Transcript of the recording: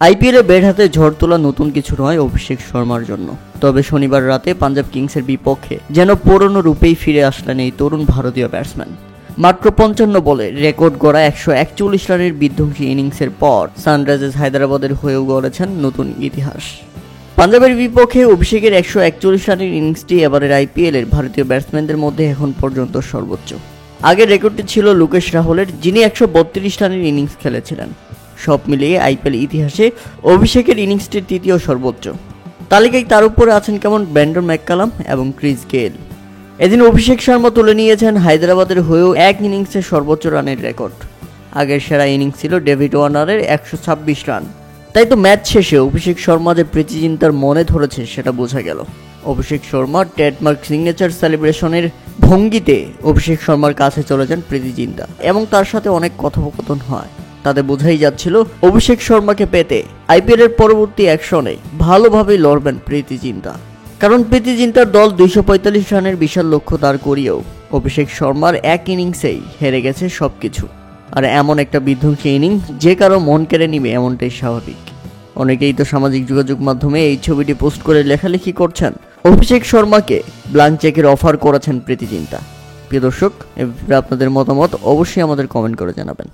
আইপিএলে ব্যাট হাতে ঝড় তোলা নতুন কিছু নয় অভিষেক শর্মার জন্য। তবে শনিবার রাতে পাঞ্জাব কিংসের বিপক্ষে যেন পুরনো রূপেই ফিরে আসলেন এই তরুণ ভারতীয় ব্যাটসম্যান। মাত্র 55 বলে রেকর্ড গড়া 141 রানের বিধ্বংসী ইনিংসের পর সানরাইজার্স হায়দ্রাবাদের হয়েও গড়েছেন নতুন ইতিহাস। পাঞ্জাবের বিপক্ষে অভিষেকের 141 রানের ইনিংসটি এবারের আইপিএলের ভারতীয় ব্যাটসম্যানদের মধ্যে এখন পর্যন্ত সর্বোচ্চ। আগের রেকর্ডটি ছিল লোকেশ রাহুলের, যিনি 132 রানের ইনিংস খেলেছিলেন। সব মিলিয়ে আইপিএল ইতিহাসে অভিষেকের ইনিংসটি তৃতীয় সর্বোচ্চ। তালিকায় তার উপরে আছেন কেমন ব্র্যান্ডন ম্যাককালাম এবং ক্রিস গেইল। এদিন অভিষেক শর্মা তুলে নিয়েছেন হায়দ্রাবাদের হয়েও এক ইনিংসে সর্বোচ্চ রানের রেকর্ড। আগের সেরা ইনিংস ছিল ডেভিড ওয়ার্নারের 126 রান। তাই তো ম্যাচ শেষে অভিষেক শর্মা যে প্রীতি জিন্তার মনে ধরেছে সেটা বোঝা গেল। অভিষেক শর্মা ট্রেডমার্ক সিগনেচার সেলিব্রেশনের ভঙ্গিতে অভিষেক শর্মার কাছে চলে যান প্রীতি জিন্তা এবং তার সাথে অনেক কথোপকথন হয়। তাতে বোঝাই যাচ্ছিল অভিষেক শর্মাকে পেতে আইপিএল এর পরবর্তী অ্যাকশনে ভালোভাবেই লড়বেন প্রীতি জিন্তা। কারণ প্রীতি জিন্তার দল 245 রানের বিশাল লক্ষ্য দাঁড় করিয়েও অভিষেক শর্মার এক ইনিংসেই হেরে গেছে সবকিছু। আর এমন একটা বিধ্বংসী ইনিংস যে কারো মন কেড়ে নিবে এমনটাই স্বাভাবিক। অনেকেই তো সামাজিক যোগাযোগ মাধ্যমে এই ছবিটি পোস্ট করে লেখালেখি করছেন। অভিষেক শর্মাকে ব্ল্যাঙ্ক চেকের অফার করেছেন প্রীতি জিন্তা। প্রিয় দর্শক, আপনাদের মতামত অবশ্যই আমাদের কমেন্ট করে জানাবেন।